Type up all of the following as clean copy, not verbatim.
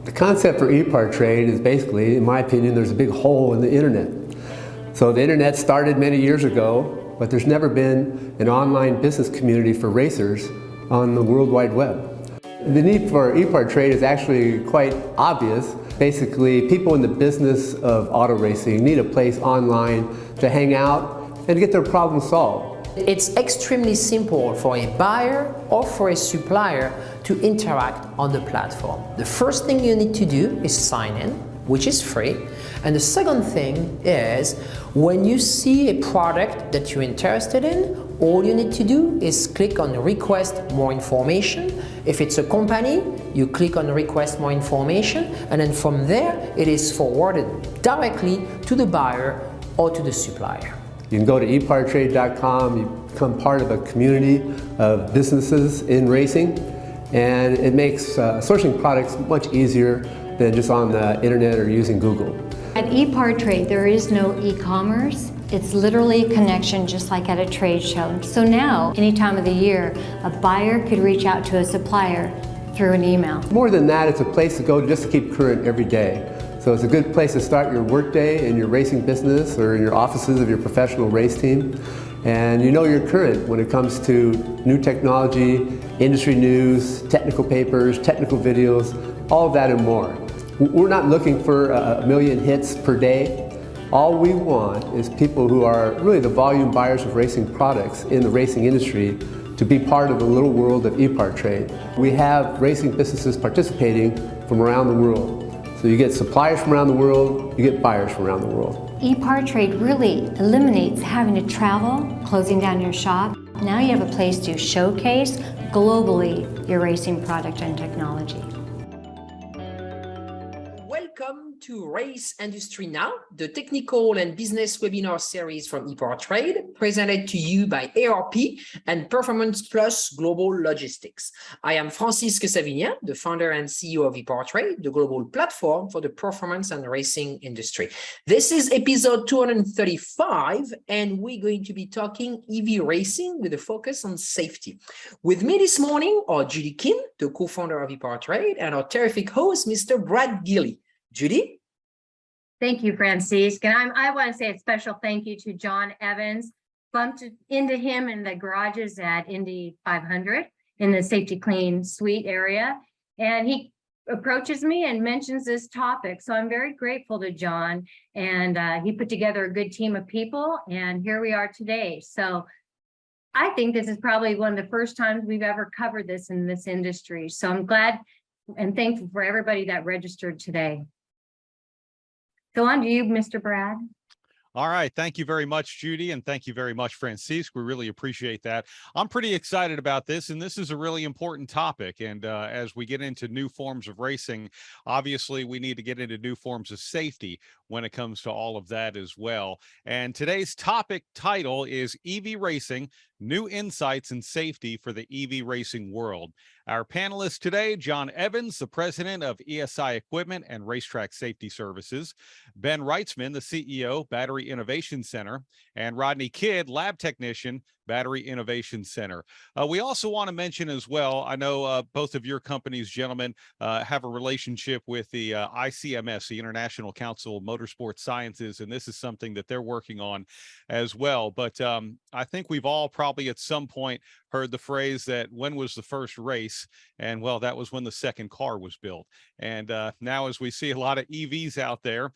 The concept for EPARTRADE is basically, in my opinion, there's a big hole in the internet. So the internet started many years ago, but there's never been an online business community for racers on the World Wide Web. The need for EPARTRADE is actually quite obvious. Basically, people in the business of auto racing need a place online to hang out and get their problems solved. It's extremely simple for a buyer or for a supplier to interact on the platform. The first thing you need to do is sign in, which is free. And the second thing is, when you see a product that you're interested in, all you need to do is click on request more information. If it's a company, you click on request more information, and then from there, it is forwarded directly to the buyer or to the supplier. You can go to epartrade.com, you become part of a community of businesses in racing, and it makes sourcing products much easier than just on the internet or using Google. At EPARTRADE, there is no e-commerce. It's literally a connection just like at a trade show. So now, any time of the year, a buyer could reach out to a supplier through an email. More than that, it's a place to go just to keep current every day. So it's a good place to start your workday in your racing business or in your offices of your professional race team. And you know you're current when it comes to new technology, industry news, technical papers, technical videos, all of that and more. We're not looking for a million hits per day. All we want is people who are really the volume buyers of racing products in the racing industry to be part of the little world of EPARTRADE. We have racing businesses participating from around the world. So you get suppliers from around the world, you get buyers from around the world. EPARTRADE really eliminates having to travel, closing down your shop. Now you have a place to showcase globally your racing product and technology. Welcome to Race Industry Now, the technical and business webinar series from EPARTRADE, presented to you by ARP and Performance Plus Global Logistics. I am Francisque Savignan, the founder and CEO of EPARTRADE, the global platform for the performance and racing industry. This is episode 235, and we're going to be talking EV racing with a focus on safety. With me this morning are Judy Kim, the co-founder of EPARTRADE, and our terrific host, Mr. Brad Gilley. Judy? Thank you, Francisque. And I want to say a special thank you to John Evans. Bumped into him in the garages at Indy 500 in the Safety Clean Suite area. And he approaches me and mentions this topic. So I'm very grateful to John. And he put together a good team of people. And here we are today. So I think this is probably one of the first times we've ever covered this in this industry. So I'm glad and thankful for everybody that registered today. So on to you, Mr. Brad. All right. Thank you very much, Judy. And thank you very much, Francisque. We really appreciate that. I'm pretty excited about this, and this is a really important topic. And as we get into new forms of racing, obviously we need to get into new forms of safety when it comes to all of that as well. And today's topic title is EV Racing, New Insights and Safety for the EV Racing World. Our panelists today, John Evans, the president of ESI Equipment and Racetrack Safety Services, Ben Reitzman, the CEO, Battery Innovation Center, and Rodney Kidd, lab technician, Battery Innovation Center. We also want to mention as well, I know both of your companies, gentlemen, have a relationship with the ICMS, the International Council of Motorsport Sciences, and this is something that they're working on as well. But I think we've all probably at some point heard the phrase that when was the first race? And well, that was when the second car was built. And now as we see a lot of EVs out there,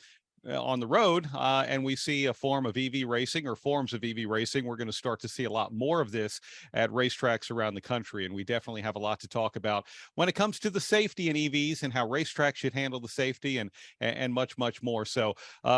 on the road, and we see a form of EV racing or forms of EV racing, we're going to start to see a lot more of this at racetracks around the country. And we definitely have a lot to talk about when it comes to the safety in EVs and how racetracks should handle the safety and much, much more. So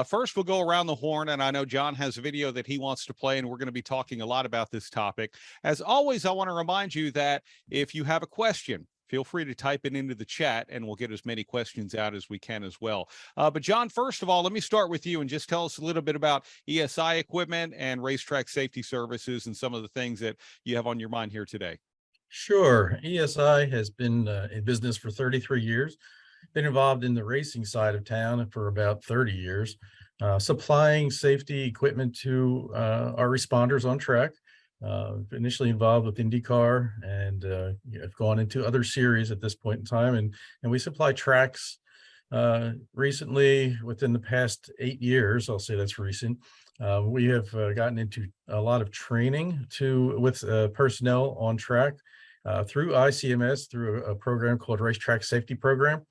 first we'll go around the horn, and I know John has a video that he wants to play, and we're going to be talking a lot about this topic. As always, I want to remind you that if you have a question, feel free to type it into the chat and we'll get as many questions out as we can as well. But John, first of all, let me start with you and just tell us a little bit about ESI Equipment and Racetrack Safety Services and some of the things that you have on your mind here today. Sure. ESI has been in business for 33 years, been involved in the racing side of town for about 30 years, supplying safety equipment to our responders on track. Initially involved with IndyCar and have gone into other series at this point in time, and we supply tracks Recently, within the past 8 years, I'll say that's recent, we have gotten into a lot of training with personnel on track through ICMS, through a program called Racetrack Safety Program.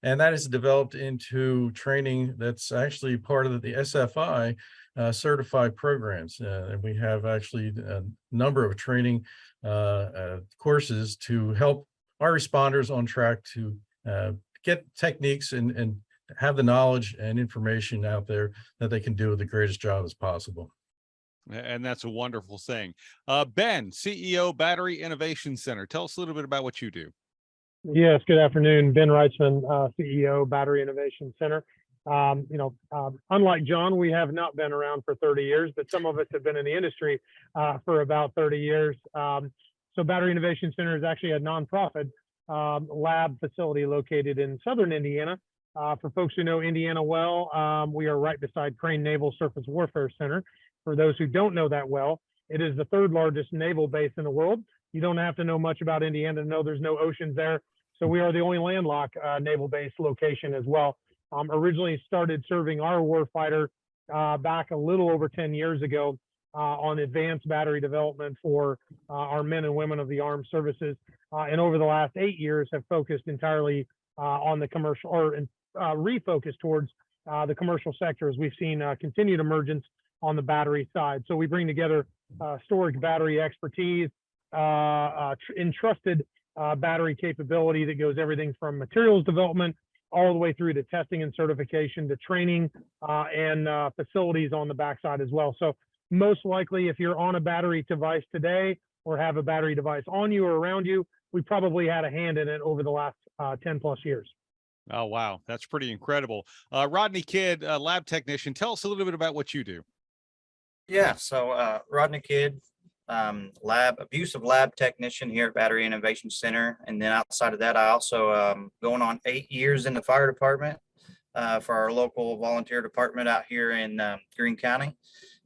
And that is developed into training that's actually part of the SFI certified programs. And we have actually a number of training courses to help our responders on track to get techniques and have the knowledge and information out there that they can do the greatest job as possible. And that's a wonderful thing. Ben, CEO, Battery Innovation Center. Tell us a little bit about what you do. Yes, good afternoon. Ben Reitzman, CEO, Battery Innovation Center. Unlike John, we have not been around for 30 years, but some of us have been in the industry for about 30 years. So Battery Innovation Center is actually a nonprofit lab facility located in southern Indiana. For folks who know Indiana well, we are right beside Crane Naval Surface Warfare Center. For those who don't know that well, it is the third largest naval base in the world. You don't have to know much about Indiana to know there's no oceans there. So we are the only landlocked naval base location as well. Originally started serving our warfighter back a little over 10 years ago on advanced battery development for our men and women of the armed services. And over the last 8 years have focused entirely on the commercial, or refocused towards the commercial sector, as we've seen continued emergence on the battery side. So we bring together storage battery expertise, entrusted battery capability that goes everything from materials development all the way through to testing and certification to training and facilities on the backside as well. So most likely, if you're on a battery device today or have a battery device on you or around you, we probably had a hand in it over the last 10 plus years. Oh, wow. That's pretty incredible. Rodney Kidd, lab technician. Tell us a little bit about what you do. Yeah, so Rodney Kidd, abusive lab technician here at Battery Innovation Center. And then outside of that, I also going on 8 years in the fire department for our local volunteer department out here in Greene County.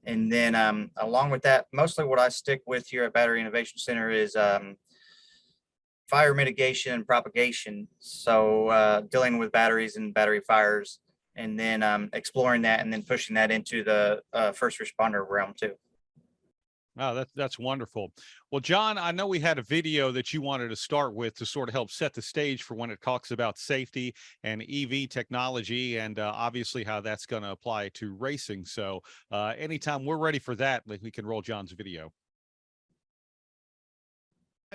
And then along with that, mostly what I stick with here at Battery Innovation Center is fire mitigation and propagation. So dealing with batteries and battery fires, and then exploring that and then pushing that into the first responder realm too. Oh, that's wonderful. Well, John, I know we had a video that you wanted to start with to sort of help set the stage for when it talks about safety and EV technology, and obviously how that's going to apply to racing. So anytime we're ready for that, we can roll John's video.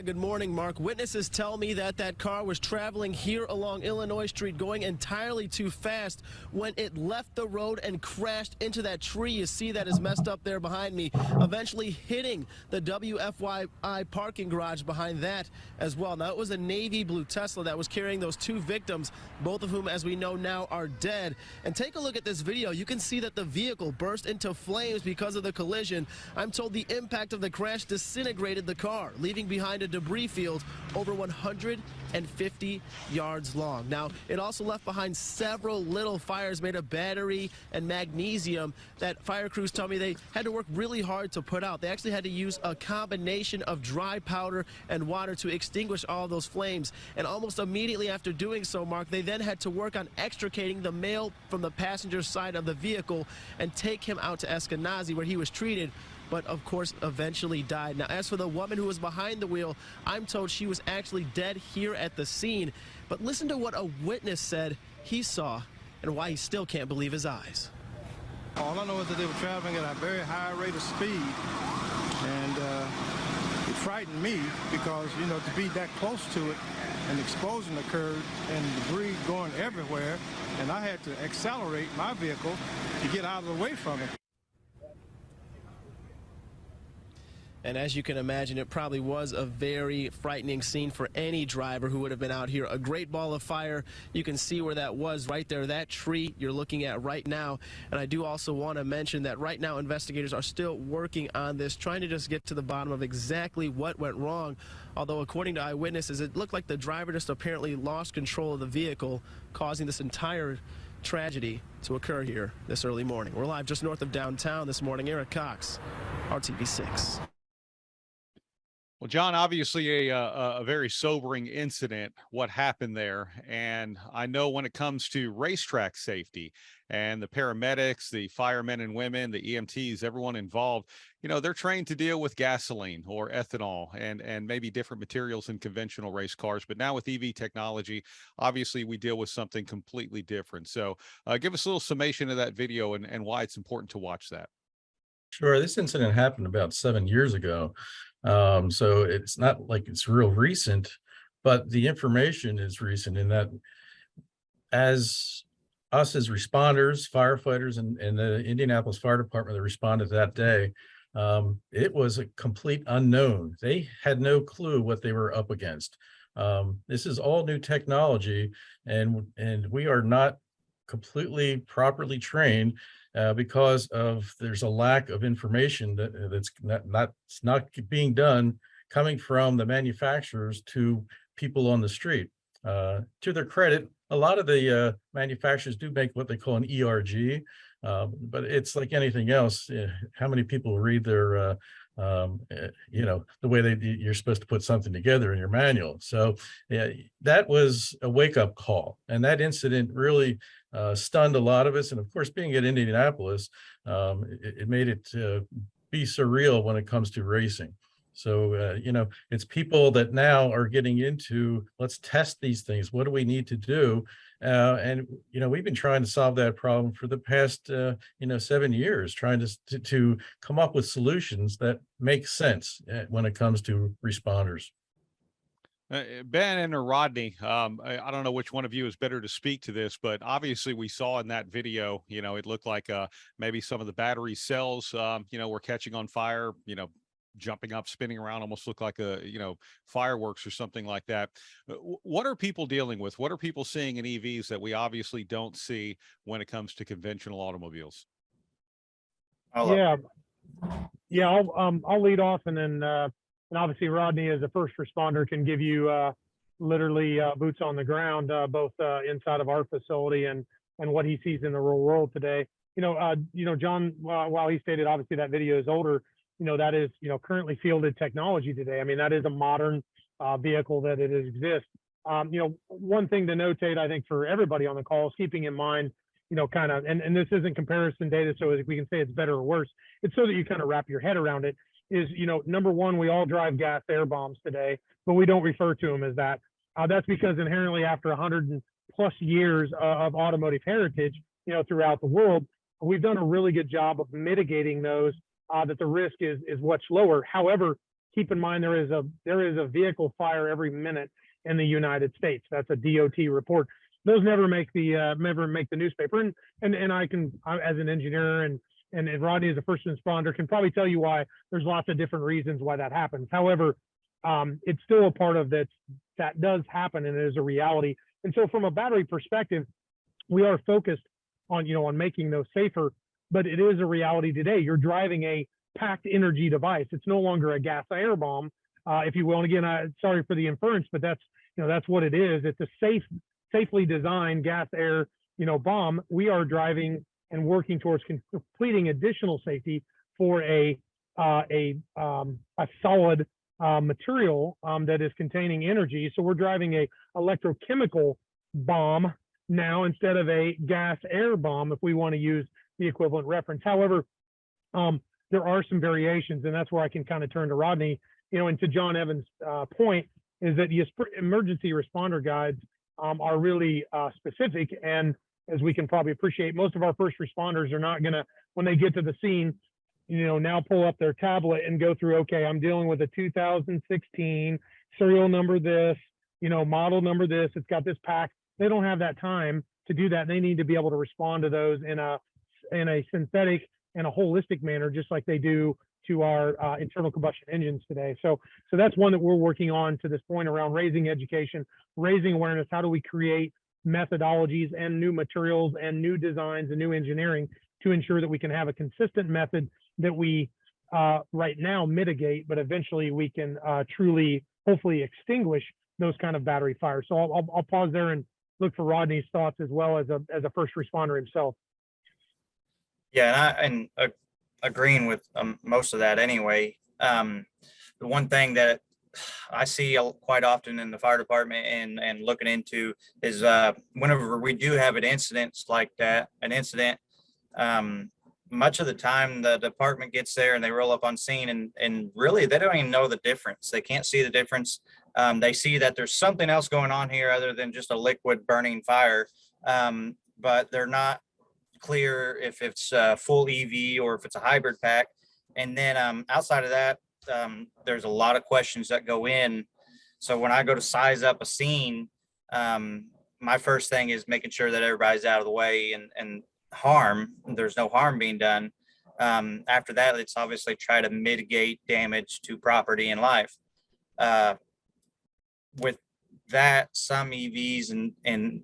Good morning, Mark. Witnesses tell me that car was traveling here along Illinois Street going entirely too fast when it left the road and crashed into that tree. You see that is messed up there behind me, eventually hitting the WFYI parking garage behind that as well. Now, it was a navy blue Tesla that was carrying those two victims, both of whom, as we know now, are dead. And take a look at this video. You can see that the vehicle burst into flames because of the collision. I'm told the impact of the crash disintegrated the car, leaving behind a debris field over 150 yards long. Now, it also left behind several little fires made of battery and magnesium that fire crews tell me they had to work really hard to put out. They actually had to use a combination of dry powder and water to extinguish all those flames. And almost immediately after doing so, Mark, they then had to work on extricating the male from the passenger side of the vehicle and take him out to Eskenazi, where he was treated, but of course eventually died. Now, as for the woman who was behind the wheel, I'm told she was actually dead here at the scene. But listen to what a witness said he saw and why he still can't believe his eyes. All I know is that they were traveling at a very high rate of speed, and it frightened me because, you know, to be that close to it, an explosion occurred and debris going everywhere, and I had to accelerate my vehicle to get out of the way from it. And as you can imagine, it probably was a very frightening scene for any driver who would have been out here. A great ball of fire. You can see where that was right there, that tree you're looking at right now. And I do also want to mention that right now investigators are still working on this, trying to just get to the bottom of exactly what went wrong. Although according to eyewitnesses, it looked like the driver just apparently lost control of the vehicle, causing this entire tragedy to occur here this early morning. We're live just north of downtown this morning. Eric Cox, RTV6. Well, John, obviously a very sobering incident, what happened there. And I know when it comes to racetrack safety and the paramedics, the firemen and women, the EMTs, everyone involved, they're trained to deal with gasoline or ethanol and maybe different materials in conventional race cars. But now with EV technology, obviously we deal with something completely different. So give us a little summation of that video and why it's important to watch that. Sure, this incident happened about 7 years ago. So it's not like it's real recent, but the information is recent in that as us as responders, firefighters, and the Indianapolis Fire Department that responded that day, it was a complete unknown. They had no clue what they were up against. This is all new technology, and we are not completely properly trained because of there's a lack of information that's not being done coming from the manufacturers to people on the street. To their credit, a lot of the manufacturers do make what they call an ERG, but it's like anything else. How many people read their the way you're supposed to put something together in your manual? So yeah, that was a wake-up call, and that incident really stunned a lot of us. And of course, being at Indianapolis, it made it be surreal when it comes to racing. So, it's people that now are getting into, let's test these things. What do we need to do? And we've been trying to solve that problem for the past, 7 years, trying to come up with solutions that make sense when it comes to responders. Ben and Rodney, I don't know which one of you is better to speak to this, but obviously we saw in that video, it looked like maybe some of the battery cells, were catching on fire, jumping up, spinning around, almost looked like fireworks or something like that. What are people dealing with? What are people seeing in EVs that we obviously don't see when it comes to conventional automobiles? Yeah, I'll lead off, and then and obviously Rodney, as a first responder, can give you literally boots on the ground, both inside of our facility and what he sees in the real world today. John, while he stated obviously that video is older, that is currently fielded technology today. I mean, that is a modern vehicle that it exists. One thing to notate, I think, for everybody on the call is keeping in mind, kind of, and this isn't comparison data, so we can say it's better or worse. It's so that you kind of wrap your head around it. Is, number one, we all drive gas air bombs today, but we don't refer to them as that. That's because inherently, after 100+ years of automotive heritage, throughout the world, we've done a really good job of mitigating those, that the risk is much lower. However, keep in mind there is a vehicle fire every minute in the United States. That's a DOT report. Those never make the newspaper. And I can, as an engineer and Rodney as a first responder, can probably tell you why. There's lots of different reasons why that happens. However, it's still a part of that does happen, and it is a reality. And so from a battery perspective, we are focused on making those safer, but it is a reality today. You're driving a packed energy device. It's no longer a gas air bomb, if you will. And again, sorry for the inference, but that's what it is. It's a safely designed gas air, bomb. We are driving and working towards completing additional safety for a solid material that is containing energy. So we're driving a electrochemical bomb now instead of a gas air bomb, if we want to use the equivalent reference. However, there are some variations, and that's where I can kind of turn to Rodney. And to John Evans' point, is that the emergency responder guides are really specific. And as we can probably appreciate, most of our first responders are not going to, when they get to the scene, now pull up their tablet and go through, okay, I'm dealing with a 2016 serial number this, model number this, it's got this pack. They don't have that time to do that. They need to be able to respond to those in a synthetic and a holistic manner, just like they do to our internal combustion engines today. So that's one that we're working on to this point around raising education, raising awareness. How do we create methodologies and new materials and new designs and new engineering to ensure that we can have a consistent method that we right now mitigate, but eventually we can truly, hopefully, extinguish those kind of battery fires. So I'll pause there and look for Rodney's thoughts as well as a first responder himself. Yeah, and agreeing with most of that anyway. The one thing that I see quite often in the fire department and looking into is whenever we do have an incident like that, um, much of the time the department gets there and they roll up on scene and really they don't even know the difference. They can't see the difference. They see that there's something else going on here other than just a liquid burning fire, but they're not clear if it's full EV or if it's a hybrid pack. And then outside of that, there's a lot of questions that go in. So when I go to size up a scene, my first thing is making sure that everybody's out of the way and there's no harm being done. After that, it's obviously try to mitigate damage to property and life. With that, some EVs and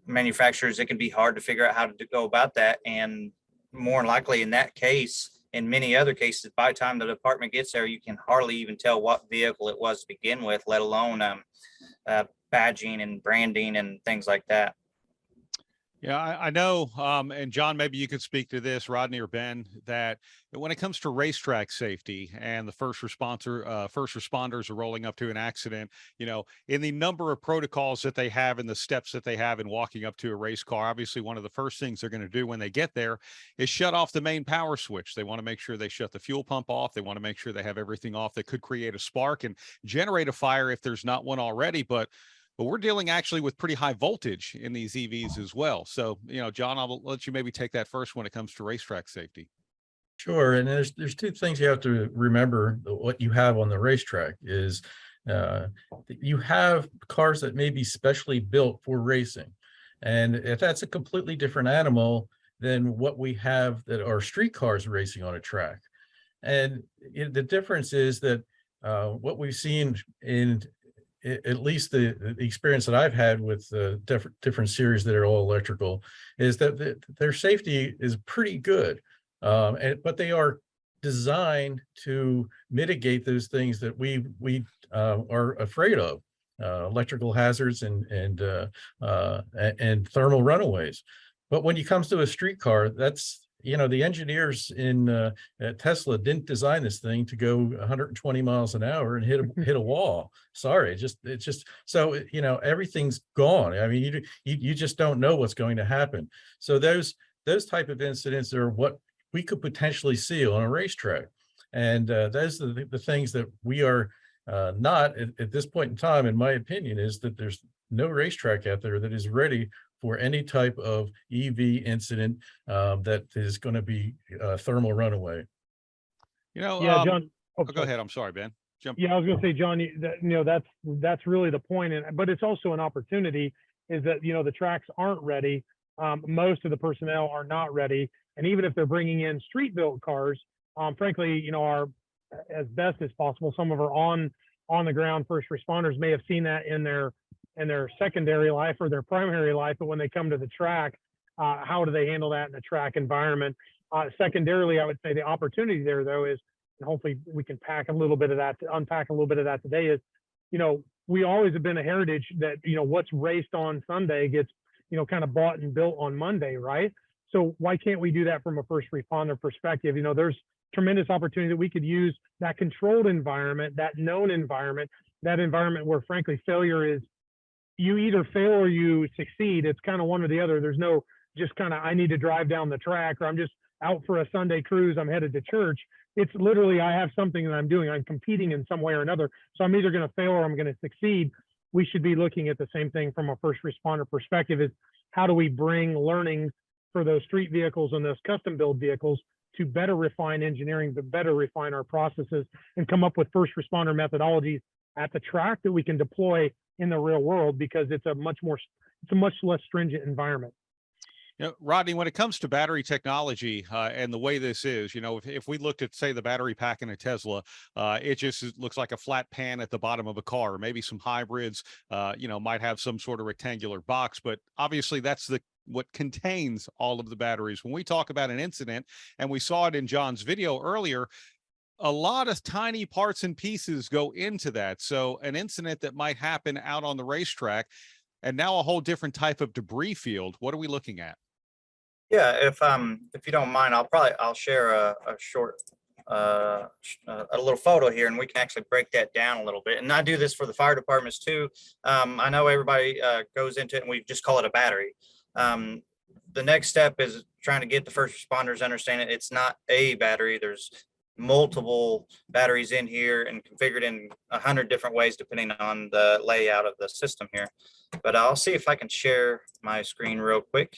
manufacturers, it can be hard to figure out how to go about that. And more likely in that case, in many other cases, by the time the department gets there, you can hardly even tell what vehicle it was to begin with, let alone badging and branding and things like that. Yeah, I know, and John, maybe you could speak to this, Rodney or Ben, that when it comes to racetrack safety and the first responders are rolling up to an accident, in the number of protocols that they have and the steps that they have in walking up to a race car, obviously one of the first things they're going to do when they get there is shut off the main power switch. They want to make sure they shut the fuel pump off. They want to make sure they have everything off that could create a spark and generate a fire if there's not one already. But we're dealing actually with pretty high voltage in these EVs as well. So, John, I'll let you maybe take that first when it comes to racetrack safety. Sure. And there's two things you have to remember. What you have on the racetrack is you have cars that may be specially built for racing. And if that's a completely different animal than what we have that are street cars racing on a track. And the difference is that what we've seen in at least the experience that I've had with different series that are all electrical is that their safety is pretty good. But they are designed to mitigate those things that we are afraid of, electrical hazards and thermal runaways. But when it comes to a street car, that's, the engineers in Tesla didn't design this thing to go 120 miles an hour and hit a wall. Sorry, it's just so everything's gone. I mean, you just don't know what's going to happen. So those type of incidents are what we could potentially see on a racetrack, and those are the things that we are not at this point in time. In my opinion, is that there's no racetrack out there that is ready for any type of EV incident that is going to be thermal runaway. Yeah, John. Go ahead. I'm sorry, Ben. Jump. Yeah, I was going to say, John, that's really the point. But it's also an opportunity is that, the tracks aren't ready. Most of the personnel are not ready. And even if they're bringing in street built cars, frankly, are as best as possible. Some of our on the ground first responders may have seen that in their secondary life or their primary life, but when they come to the track, how do they handle that in the track environment? Secondarily, I would say the opportunity there, though, is, and hopefully we can unpack a little bit of that today, is, we always have been a heritage that, what's raced on Sunday gets, kind of bought and built on Monday, right? So why can't we do that from a first responder perspective? There's tremendous opportunity that we could use that controlled environment, that known environment, that environment where, frankly, failure is, you either fail or you succeed. It's kind of one or the other. There's no just kind of, I need to drive down the track, or I'm just out for a Sunday cruise, I'm headed to church. It's literally, I have something that I'm doing. I'm competing in some way or another. So I'm either going to fail or I'm going to succeed. We should be looking at the same thing from a first responder perspective, is how do we bring learnings for those street vehicles and those custom build vehicles to better refine engineering, to better refine our processes, and come up with first responder methodologies at the track that we can deploy in the real world, because it's a much less stringent environment. Rodney, when it comes to battery technology and the way this is, if we looked at, say, the battery pack in a Tesla, it just looks like a flat pan at the bottom of a car. Maybe some hybrids, might have some sort of rectangular box, but obviously that's what contains all of the batteries. When we talk about an incident, and we saw it in John's video earlier, a lot of tiny parts and pieces go into that. So an incident that might happen out on the racetrack, and now a whole different type of debris field. What are we looking at? Yeah, if you don't mind, I'll share a short a little photo here, and we can actually break that down a little bit. And I do this for the fire departments too. I know everybody goes into it and we just call it a battery. The next step is trying to get the first responders to understand it. It's not a battery. There's multiple batteries in here and configured in 100 different ways depending on the layout of the system here. But I'll see if I can share my screen real quick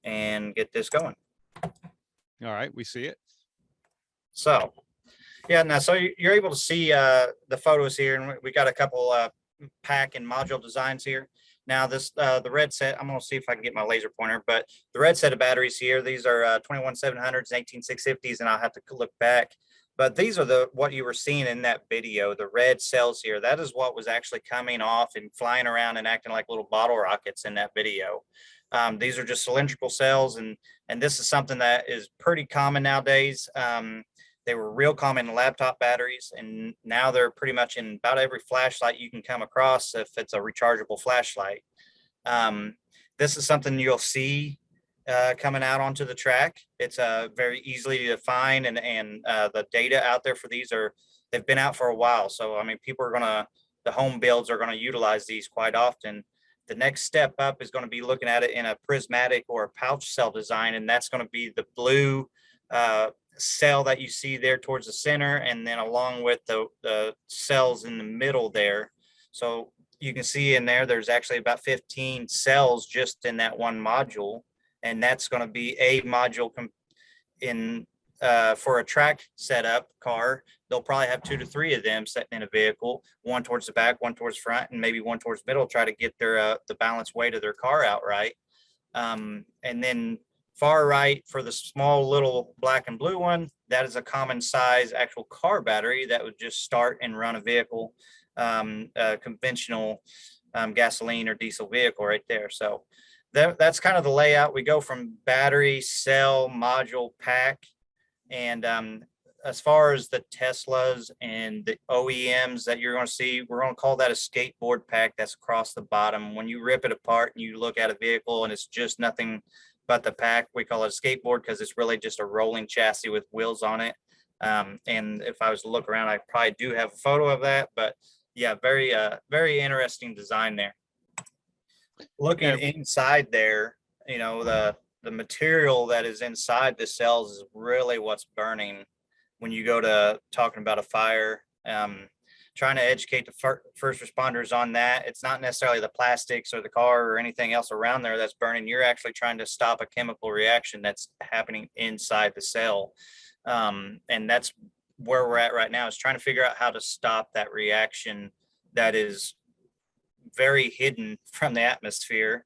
and get this going. All right, we see it. So yeah, now so you're able to see the photos here, and we got a couple pack and module designs here. Now this the red set, I'm going to see if I can get my laser pointer, but the red set of batteries here, these are 21700s, 18650s, and I'll have to look back. But these are what you were seeing in that video, the red cells here. That is what was actually coming off and flying around and acting like little bottle rockets in that video. These are just cylindrical cells, and this is something that is pretty common nowadays. They were real common in laptop batteries, and now they're pretty much in about every flashlight you can come across if it's a rechargeable flashlight. This is something you'll see coming out onto the track. It's very easily to find, and the data out there for these they've been out for a while. So, I mean, the home builds are gonna utilize these quite often. The next step up is gonna be looking at it in a prismatic or a pouch cell design, and that's gonna be the blue cell that you see there towards the center, and then along with the cells in the middle there. So you can see in there's actually about 15 cells just in that one module, and that's going to be a module in for a track setup car. They'll probably have 2 to 3 of them set in a vehicle, one towards the back, one towards front, and maybe one towards middle, try to get their the balanced weight of their car out right. And then far right for the small little black and blue one, that is a common size actual car battery that would just start and run a vehicle, a conventional gasoline or diesel vehicle right there. So that's kind of the layout. We go from battery, cell, module, pack. And as far as the Teslas and the OEMs that you're going to see, we're going to call that a skateboard pack that's across the bottom. When you rip it apart and you look at a vehicle and it's just nothing but the pack, we call it a skateboard because it's really just a rolling chassis with wheels on it. And if I was to look around, I probably do have a photo of that, but yeah, very interesting design there. Looking inside there, you know, the material that is inside the cells is really what's burning when you go to talking about a fire. Trying to educate the first responders on that. It's not necessarily the plastics or the car or anything else around there that's burning. You're actually trying to stop a chemical reaction that's happening inside the cell. And that's where we're at right now, is trying to figure out how to stop that reaction that is very hidden from the atmosphere.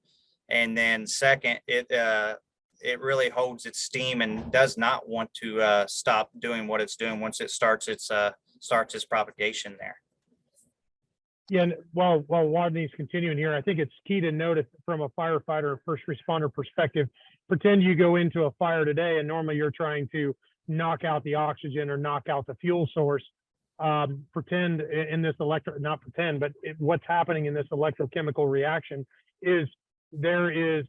And then second, it really holds its steam and does not want to stop doing what it's doing once it starts its propagation there. Yeah, and while Rodney's continuing here, I think it's key to notice from a firefighter or first responder perspective, pretend you go into a fire today and normally you're trying to knock out the oxygen or knock out the fuel source. Pretend in this what's happening in this electrochemical reaction is there is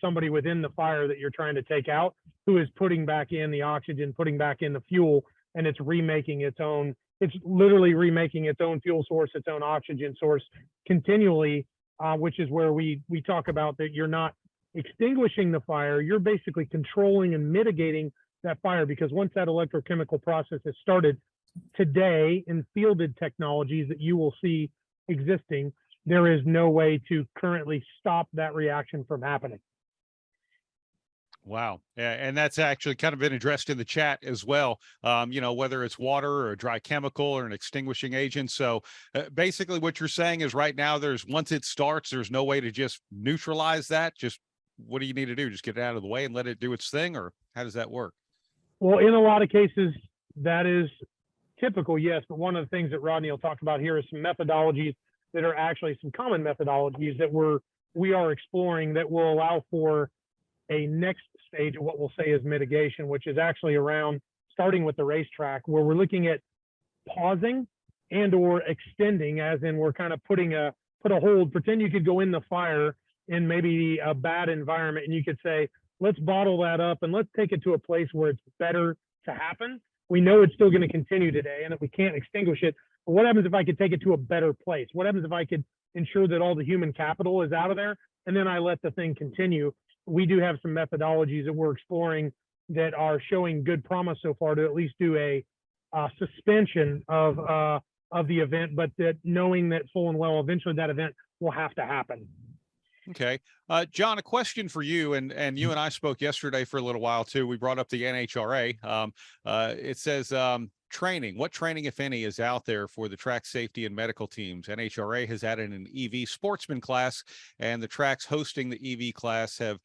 somebody within the fire that you're trying to take out who is putting back in the oxygen, putting back in the fuel, and it's literally remaking its own fuel source, its own oxygen source continually, which is where we talk about that you're not extinguishing the fire, you're basically controlling and mitigating that fire, because once that electrochemical process has started today in fielded technologies that you will see existing, there is no way to currently stop that reaction from happening. Wow. And that's actually kind of been addressed in the chat as well. You know, whether it's water or a dry chemical or an extinguishing agent. So basically what you're saying is right now, once it starts, there's no way to just neutralize that. Just what do you need to do? Just get it out of the way and let it do its thing? Or how does that work? Well, in a lot of cases, that is typical, yes. But one of the things that Rodney will talk about here is some methodologies that are actually some common methodologies that we are exploring that will allow for a next stage of what we'll say is mitigation, which is actually around starting with the racetrack, where we're looking at pausing and or extending, as in we're kind of put a hold. Pretend you could go in the fire in maybe a bad environment and you could say, let's bottle that up and let's take it to a place where it's better to happen. we know it's still going to continue today and that we can't extinguish it. But what happens if I could take it to a better place? What happens if I could ensure that all the human capital is out of there and then I let the thing continue? We do have some methodologies that we're exploring that are showing good promise so far to at least do a suspension of the event, but that knowing that full and well eventually that event will have to happen. Okay. John, a question for you, and you and I spoke yesterday for a little while too. We brought up the NHRA. It says training. What training, if any, is out there for the track safety and medical teams? NHRA has added an EV sportsman class, and the tracks hosting the EV class have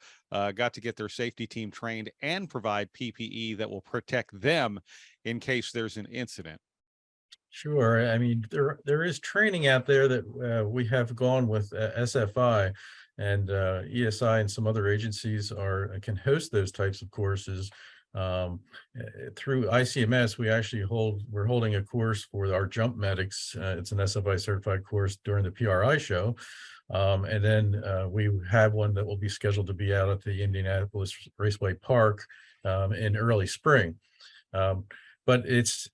got to get their safety team trained and provide PPE that will protect them in case there's an incident. Sure. I mean, there is training out there that we have gone with SFI, and ESI and some other agencies can host those types of courses. Through ICMS, we're holding a course for our jump medics. It's an SFI certified course during the PRI show. And then we have one that will be scheduled to be out at the Indianapolis Raceway Park in early spring. But these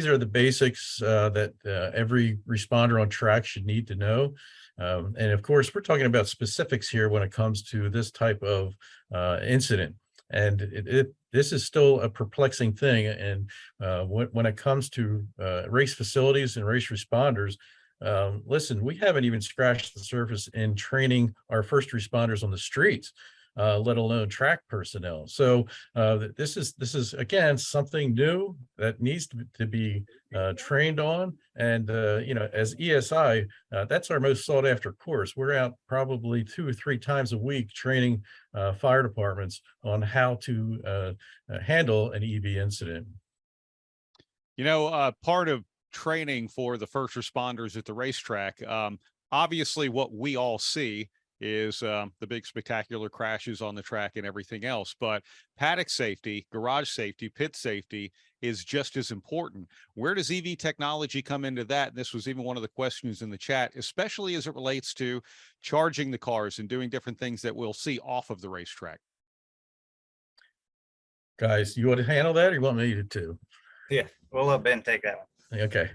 are the basics that every responder on track should need to know. And of course, we're talking about specifics here when it comes to this type of incident. And this is still a perplexing thing. And when it comes to race facilities and race responders, listen, we haven't even scratched the surface in training our first responders on the streets, let alone track personnel. So this is again something new that needs to be trained on. And as ESI, that's our most sought after course. We're out probably 2 or 3 times a week training fire departments on how to handle an EV incident. Part of training for the first responders at the racetrack, obviously what we all see is the big spectacular crashes on the track and everything else. But paddock safety, garage safety, pit safety is just as important. Where does EV technology come into that? And this was even one of the questions in the chat, especially as it relates to charging the cars and doing different things that we'll see off of the racetrack. Guys, you want to handle that or you want me to? Yeah, we'll let Ben take that one. Okay.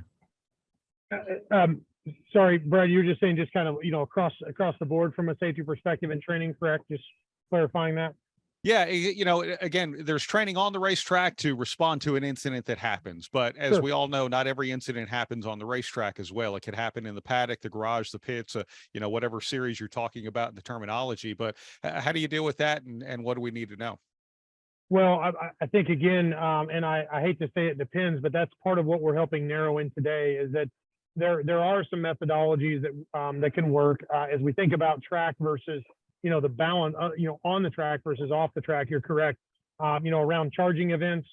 Sorry, Brad, you were just saying just kind of, across the board from a safety perspective and training, correct? Just clarifying that. Yeah, again, there's training on the racetrack to respond to an incident that happens. But as Sure. we all know, not every incident happens on the racetrack as well. It could happen in the paddock, the garage, the pits, whatever series you're talking about in the terminology. But how do you deal with that, and what do we need to know? Well, I think, again, and I hate to say it depends, but that's part of what we're helping narrow in today is that there are some methodologies that can work as we think about track versus, the balance, on the track versus off the track. You're correct. Around charging events,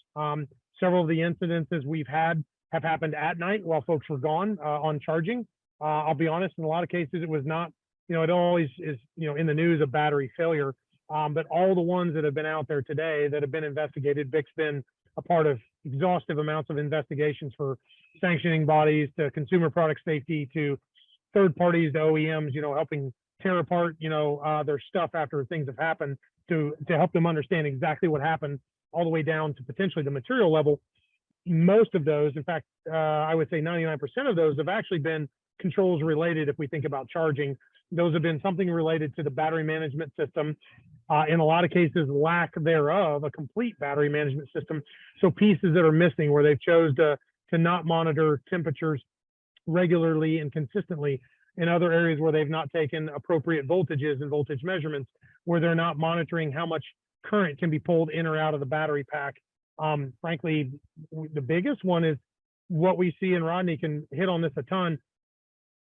several of the incidences we've had have happened at night while folks were gone on charging. I'll be honest, in a lot of cases, it was not, it always is, in the news of battery failure. But all the ones that have been out there today that have been investigated, BIC's been a part of exhaustive amounts of investigations for sanctioning bodies to consumer product safety to third parties to OEMs, helping tear apart, their stuff after things have happened to help them understand exactly what happened all the way down to potentially the material level. Most of those, in fact, I would say 99% of those have actually been controls related. If we think about charging, those have been something related to the battery management system. In a lot of cases, lack thereof, a complete battery management system. So pieces that are missing where they've chose to not monitor temperatures regularly and consistently. In other areas where they've not taken appropriate voltages and voltage measurements, where they're not monitoring how much current can be pulled in or out of the battery pack. Frankly, the biggest one is what we see, and Rodney can hit on this a ton.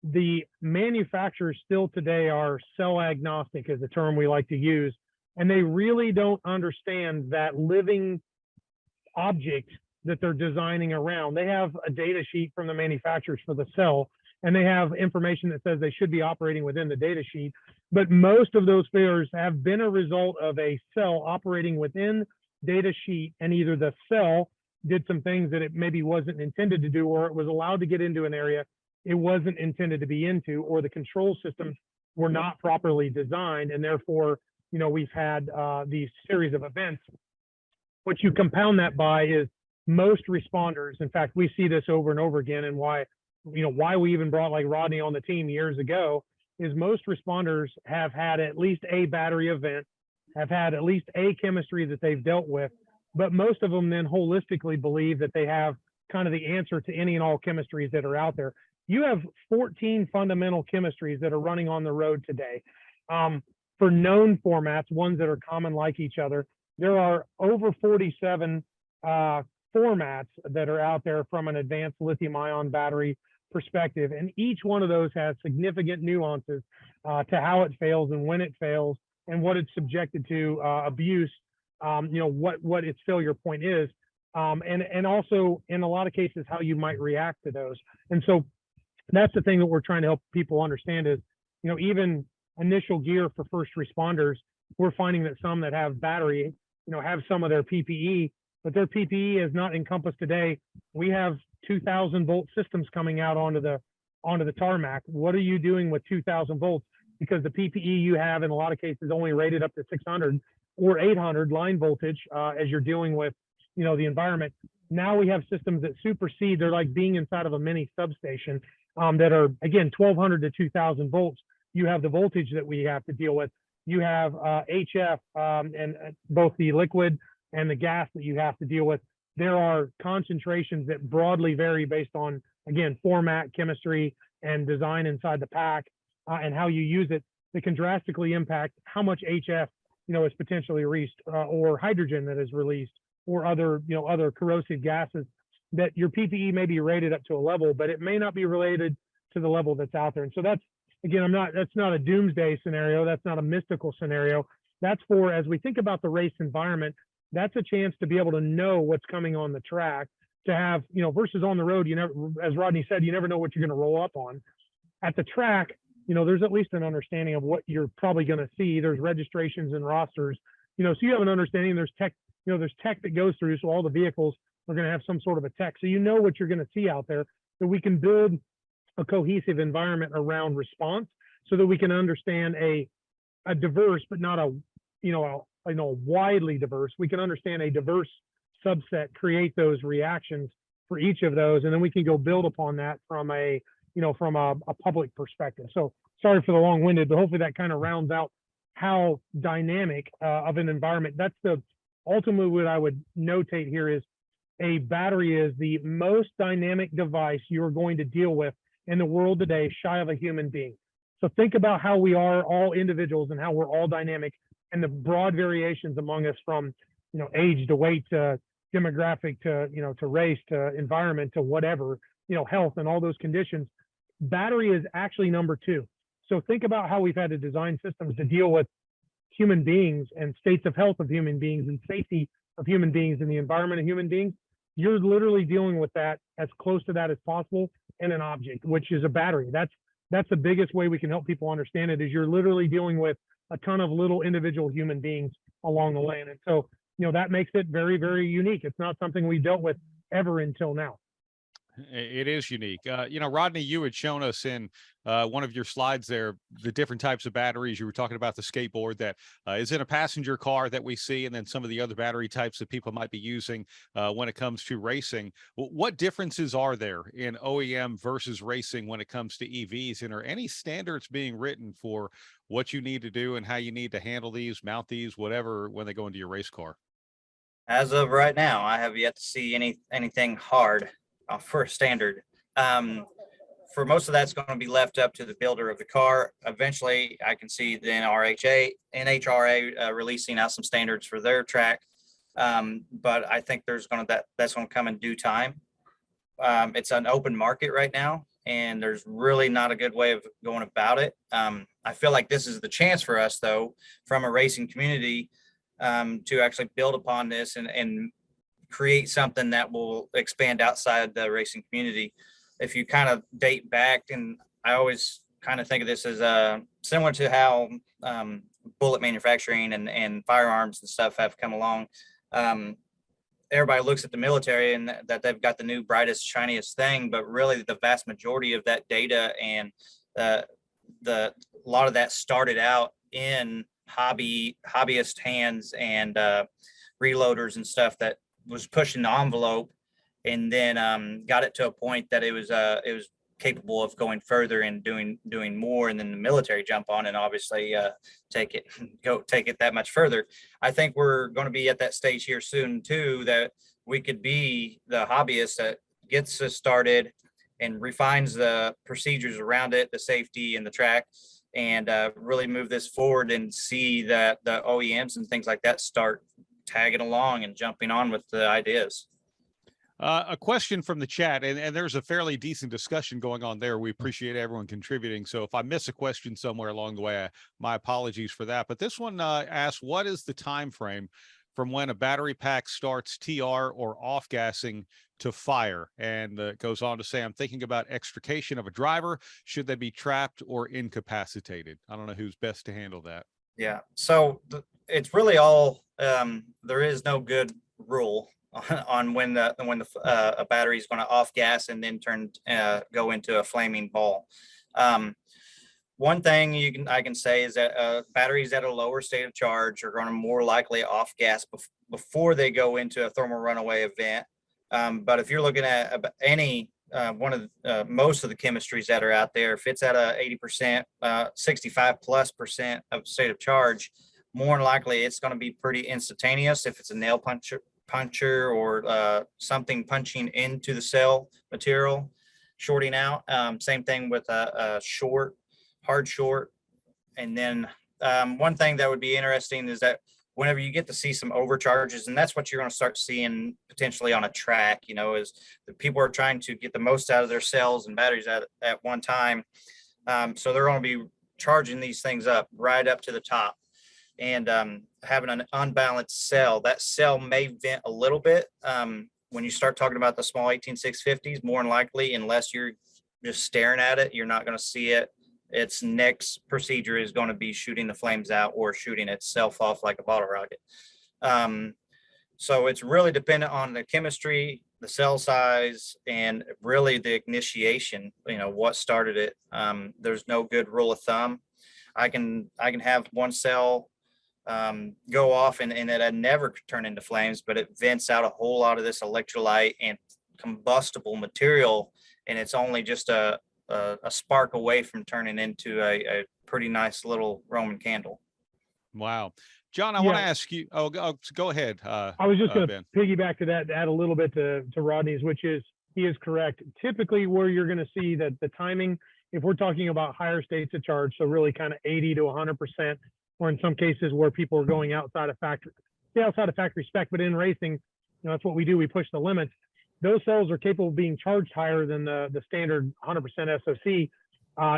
The manufacturers still today are cell agnostic, is the term we like to use, and they really don't understand that living object that they're designing around. They have a data sheet from the manufacturers for the cell, and they have information that says they should be operating within the data sheet. But most of those failures have been a result of a cell operating within data sheet, and either the cell did some things that it maybe wasn't intended to do, or it was allowed to get into an area it wasn't intended to be into, or the control systems were not properly designed, and therefore, we've had these series of events. What you compound that by is most responders, in fact, we see this over and over again, and why we even brought like Rodney on the team years ago, is most responders have had at least a battery event, have had at least a chemistry that they've dealt with, but most of them then holistically believe that they have kind of the answer to any and all chemistries that are out there. You have 14 fundamental chemistries that are running on the road today. For known formats, ones that are common like each other, there are over 47 formats that are out there from an advanced lithium ion battery perspective. And each one of those has significant nuances to how it fails and when it fails and what it's subjected to abuse, what its failure point is. And also in a lot of cases, how you might react to those. And so that's the thing that we're trying to help people understand is, even initial gear for first responders, we're finding that some that have battery, have some of their PPE, but their PPE is not encompassed today. We have 2,000 volt systems coming out onto the tarmac. What are you doing with 2,000 volts? Because the PPE you have in a lot of cases only rated up to 600 or 800 line voltage as you're dealing with, the environment. Now we have systems that supersede. They're like being inside of a mini substation that are, again, 1,200 to 2,000 volts. You have the voltage that we have to deal with. You have HF and both the liquid and the gas that you have to deal with. There are concentrations that broadly vary based on, again, format, chemistry, and design inside the pack and how you use it that can drastically impact how much HF, is potentially released or hydrogen that is released or other corrosive gases that your PPE may be rated up to a level, but it may not be related to the level that's out there. And so that's, again, that's not a doomsday scenario. That's not a mystical scenario. That's for, as we think about the race environment, that's a chance to be able to know what's coming on the track, to have, versus on the road, as Rodney said, you never know what you're going to roll up on. At the track, there's at least an understanding of what you're probably going to see. There's registrations and rosters, so you have an understanding. There's tech, there's tech that goes through. So all the vehicles are going to have some sort of a tech. So what you're going to see out there, so we can build a cohesive environment around response so that we can understand a diverse, but not a widely diverse. We can understand a diverse subset, create those reactions for each of those, and then we can go build upon that from a public perspective. So sorry for the long-winded, but hopefully that kind of rounds out how dynamic of an environment. That's ultimately what I would notate here is a battery is the most dynamic device you're going to deal with in the world today, shy of a human being. So think about how we are all individuals and how we're all dynamic and the broad variations among us from, age to weight to demographic to, to race to environment to whatever, health and all those conditions. Battery is actually number 2. So think about how we've had to design systems to deal with human beings and states of health of human beings and safety of human beings and the environment of human beings. You're literally dealing with that as close to that as possible in an object, which is a battery. That's the biggest way we can help people understand it, is you're literally dealing with a ton of little individual human beings along the lane. And so, that makes it very, very unique. It's not something we dealt with ever until now. It is unique. Rodney, you had shown us in one of your slides there the different types of batteries. You were talking about the skateboard that is in a passenger car that we see, and then some of the other battery types that people might be using when it comes to racing. What differences are there in OEM versus racing when it comes to EVs? And are any standards being written for what you need to do and how you need to handle these, mount these, whatever, when they go into your race car? As of right now, I have yet to see anything hard for a standard. For most of that's going to be left up to the builder of the car. Eventually, I can see the NHRA releasing out some standards for their track, but I think that's going to come in due time. It's an open market right now, and there's really not a good way of going about it. I feel like this is the chance for us, though, from a racing community, to actually build upon this and create something that will expand outside the racing community. If you kind of date back, and I always kind of think of this as similar to how bullet manufacturing and firearms and stuff have come along. Everybody looks at the military and that they've got the new brightest, shiniest thing, but really the vast majority of that data and a lot of that started out in hobbyist hands and reloaders and stuff that was pushing the envelope and then got it to a point that it was capable of going further and doing more, and then the military jump on and obviously take it that much further. I think we're going to be at that stage here soon too, that we could be the hobbyist that gets us started and refines the procedures around it, the safety and the track, and really move this forward and see that the OEMs and things like that start tagging along and jumping on with the ideas. A question from the chat, and there's a fairly decent discussion going on there. We appreciate everyone contributing. So if I miss a question somewhere along the way, my apologies for that. But this one asks, what is the time frame from when a battery pack starts TR or off gassing to fire? And it goes on to say, I'm thinking about extrication of a driver. Should they be trapped or incapacitated? I don't know who's best to handle that. Yeah, so it's really all, there is no good rule on when a battery is going to off gas and then go into a flaming ball. One thing I can say is that batteries at a lower state of charge are going to more likely off gas before they go into a thermal runaway event. But if you're looking at any most of the chemistries that are out there, if it's at a 80%, 65+% of state of charge, more than likely it's going to be pretty instantaneous. If it's a nail puncher or something punching into the cell material, shorting out. Same thing with a hard short. And then one thing that would be interesting is that whenever you get to see some overcharges, and that's what you're going to start seeing potentially on a track, is the people are trying to get the most out of their cells and batteries at one time. So they're going to be charging these things up right up to the top. And having an unbalanced cell, that cell may vent a little bit. When you start talking about the small 18650s, more than likely, unless you're just staring at it, you're not going to see it. Its next procedure is going to be shooting the flames out or shooting itself off like a bottle rocket. So it's really dependent on the chemistry, the cell size, and really the initiation, what started it. There's no good rule of thumb. I can have one cell go off and it never turn into flames, but it vents out a whole lot of this electrolyte and combustible material, and it's only just a spark away from turning into a pretty nice little Roman candle. Wow. John, I want to ask you, go ahead. I was just going to Ben. piggyback to that, add a little bit to Rodney's, which is, he is correct. Typically where you're going to see that the timing, if we're talking about higher states of charge, so really kind of 80 to 100%, or in some cases where people are going outside of factory spec, but in racing, that's what we do. We push the limits. Those cells are capable of being charged higher than the standard 100% SOC.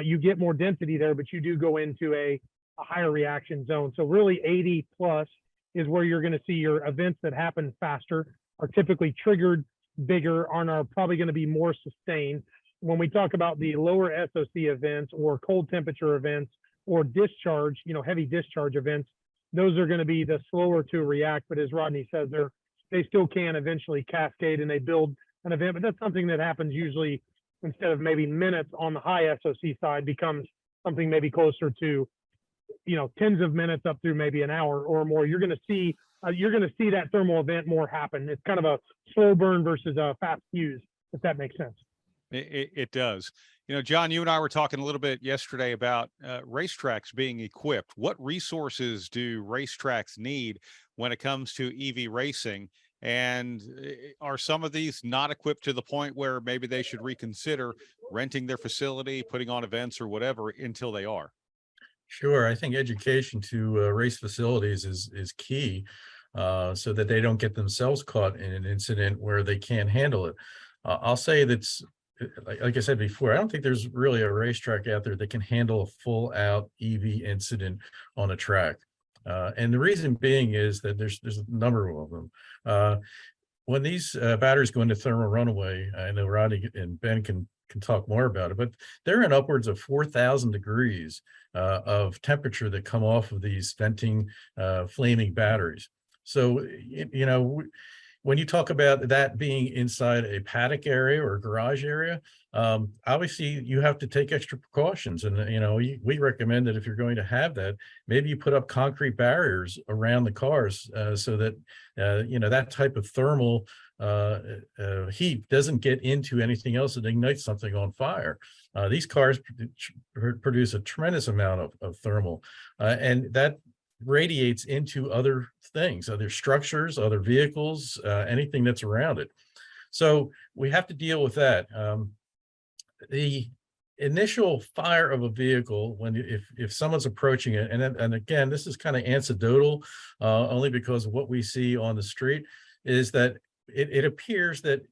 You get more density there, but you do go into a higher reaction zone. So really 80 plus is where you're going to see your events that happen faster, are typically triggered bigger, and are probably going to be more sustained. When we talk about the lower SOC events or cold temperature events or discharge, heavy discharge events, those are going to be the slower to react. But as Rodney says, they still can eventually cascade and they build an event. But that's something that happens usually, instead of maybe minutes on the high SOC side, becomes something maybe closer to, tens of minutes up through maybe an hour or more. You're going to see that thermal event more happen. It's kind of a slow burn versus a fast fuse, if that makes sense. It does. John, you and I were talking a little bit yesterday about racetracks being equipped. What resources do racetracks need when it comes to EV racing? And are some of these not equipped to the point where maybe they should reconsider renting their facility, putting on events or whatever until they are? Sure. I think education to race facilities is key, so that they don't get themselves caught in an incident where they can't handle it. I'll say that's, like I said before, I don't think there's really a racetrack out there that can handle a full out EV incident on a track. And the reason being is that there's a number of them. When these batteries go into thermal runaway, I know Rodney and Ben can talk more about it, but they're in upwards of 4,000 degrees of temperature that come off of these venting, flaming batteries. So, when you talk about that being inside a paddock area or a garage area, obviously you have to take extra precautions. And, we recommend that if you're going to have that, maybe you put up concrete barriers around the cars so that, that type of thermal heat doesn't get into anything else that ignites something on fire. These cars produce a tremendous amount of thermal, and that radiates into other things, other structures, other vehicles, anything that's around it. So we have to deal with that. The initial fire of a vehicle, when if someone's approaching it, and again, this is kind of anecdotal, only because of what we see on the street, is that it appears that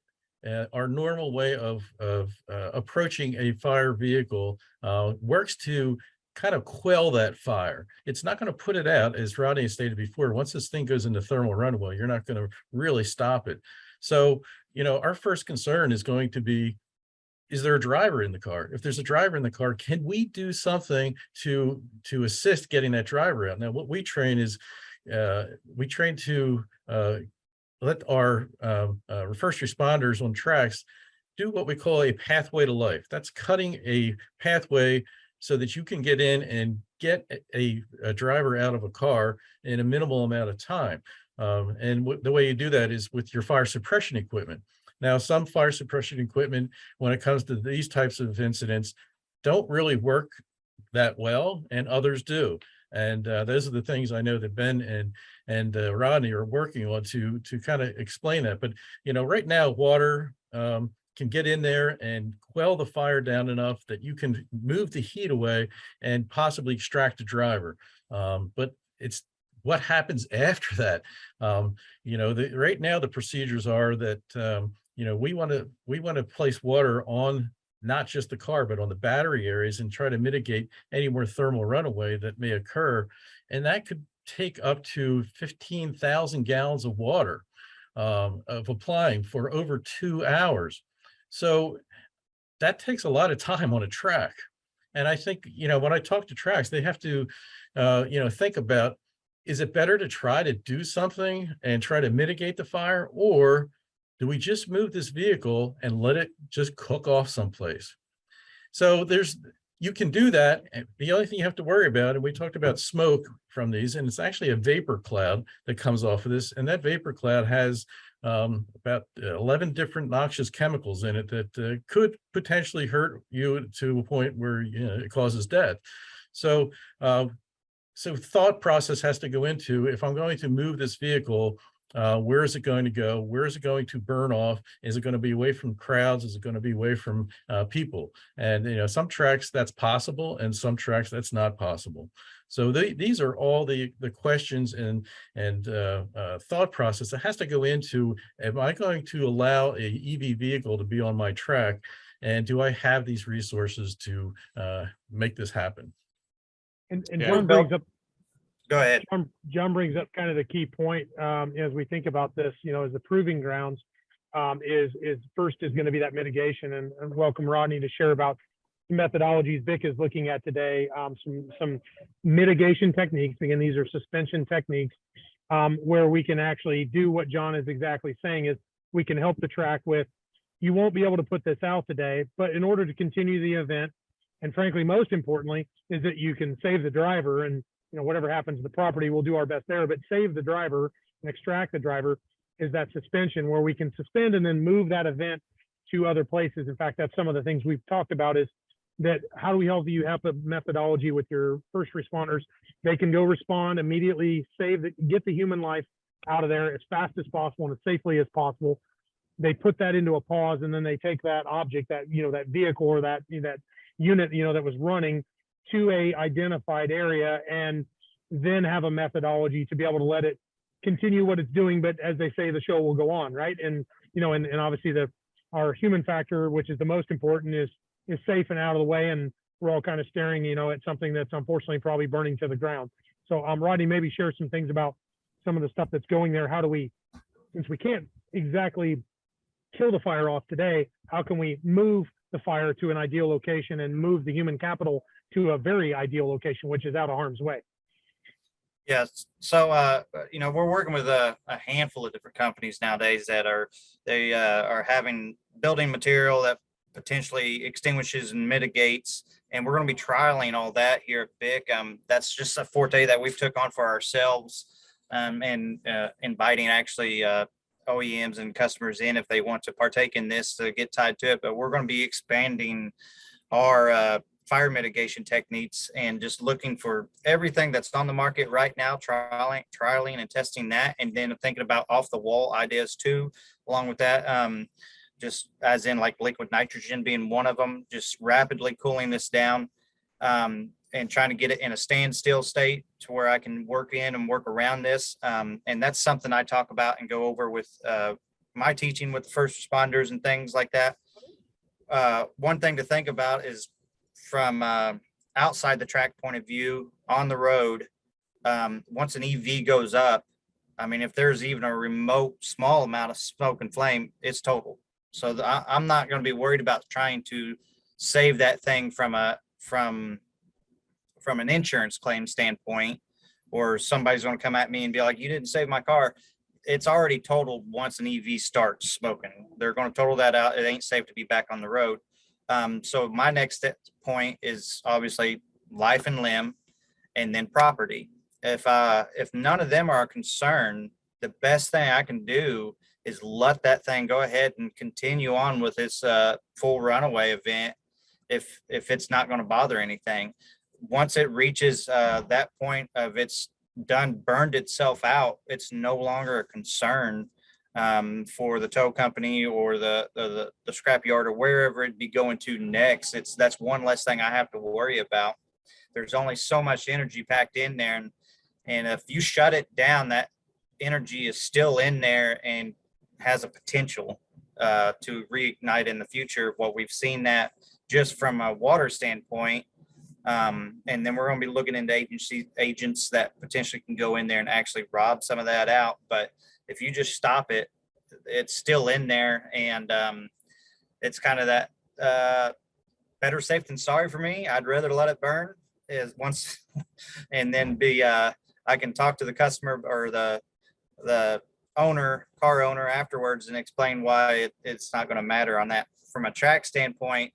our normal way of approaching a fire vehicle works to kind of quell that fire. It's not going to put it out, as Rodney stated before. Once this thing goes into thermal runaway, you're not going to really stop it. So, our first concern is going to be, is there a driver in the car? If there's a driver in the car, can we do something to assist getting that driver out? Now, what we train is, we train to let our first responders on tracks do what we call a pathway to life. That's cutting a pathway so that you can get in and get a driver out of a car in a minimal amount of time. And the way you do that is with your fire suppression equipment. Now, some fire suppression equipment, when it comes to these types of incidents, don't really work that well, and others do. And those are the things I know that Ben and Rodney are working on to kind of explain that. But right now, water can get in there and quell the fire down enough that you can move the heat away and possibly extract the driver. But it's what happens after that. Right now the procedures are that we want to place water on not just the car, but on the battery areas and try to mitigate any more thermal runaway that may occur. And that could take up to 15,000 gallons of water of applying for over 2 hours. So that takes a lot of time on a track. And I think, when I talk to tracks, they have to, think about, is it better to try to do something and try to mitigate the fire, or do we just move this vehicle and let it just cook off someplace? So you can do that. The only thing you have to worry about, and we talked about smoke from these, and it's actually a vapor cloud that comes off of this. And that vapor cloud has about 11 different noxious chemicals in it that could potentially hurt you to a point where it causes death. So thought process has to go into, if I'm going to move this vehicle, where is it going to go? Where is it going to burn off? Is it going to be away from crowds? Is it going to be away from people? And some tracks that's possible, and some tracks that's not possible. So these are all the questions and thought process that has to go into, am I going to allow a EV vehicle to be on my track? And do I have these resources to make this happen? And Yeah. John brings up, Go ahead. John brings up kind of the key point as we think about this, as the proving grounds is first is going to be that mitigation, and welcome Rodney to share about the methodologies Vic is looking at today, some mitigation techniques. Again, these are suspension techniques where we can actually do what John is exactly saying, is we can help the track with, you won't be able to put this out today, but in order to continue the event, and frankly, most importantly, is that you can save the driver, and whatever happens to the property, we'll do our best there, but save the driver and extract the driver is that suspension, where we can suspend and then move that event to other places. In fact, that's some of the things we've talked about, is that how do we help you have a methodology with your first responders? They can go respond immediately, get the human life out of there as fast as possible and as safely as possible. They put that into a pause, and then they take that object, that that vehicle or that unit that was running to a identified area, and then have a methodology to be able to let it continue what it's doing. But as they say, the show will go on, right? And and obviously our human factor, which is the most important, is safe and out of the way, and we're all kind of staring at something that's unfortunately probably burning to the ground. So Rodney, maybe share some things about some of the stuff that's going there. How do we, since we can't exactly kill the fire off today, how can we move the fire to an ideal location and move the human capital to a very ideal location, which is out of harm's way? Yes. So, we're working with a handful of different companies nowadays that are having building material that potentially extinguishes and mitigates. And we're going to be trialing all that here at BIC. That's just a forte that we've took on for ourselves, and inviting actually OEMs and customers in if they want to partake in this to get tied to it. But we're going to be expanding our fire mitigation techniques and just looking for everything that's on the market right now, trialing and testing that, and then thinking about off the wall ideas too. Along with that, just as in like liquid nitrogen being one of them, just rapidly cooling this down and trying to get it in a standstill state to where I can work in and work around this. And that's something I talk about and go over with my teaching with the first responders and things like that. One thing to think about is from outside the track point of view on the road, once an EV goes up, I mean, if there's even a remote small amount of smoke and flame, it's total. So I'm not going to be worried about trying to save that thing from an insurance claim standpoint, or somebody's going to come at me and be like, you didn't save my car. It's already totaled once an EV starts smoking. They're going to total that out. It ain't safe to be back on the road. So my next point is obviously life and limb, and then property. If none of them are a concern, the best thing I can do is let that thing go ahead and continue on with its full runaway event if it's not going to bother anything. Once it reaches that point of it's burned itself out, it's no longer a concern for the tow company or the scrap yard or wherever it'd be going to next. That's one less thing I have to worry about. There's only so much energy packed in there, and if you shut it down, that energy is still in there and has a potential to reignite in the future. What we've seen that just from a water standpoint. And then we're going to be looking into agents that potentially can go in there and actually rob some of that out. But if you just stop it, it's still in there. And it's kind of that better safe than sorry for me. I'd rather let it burn is once and then I can talk to the customer or the car owner afterwards and explain why it's not going to matter on that. From a track standpoint,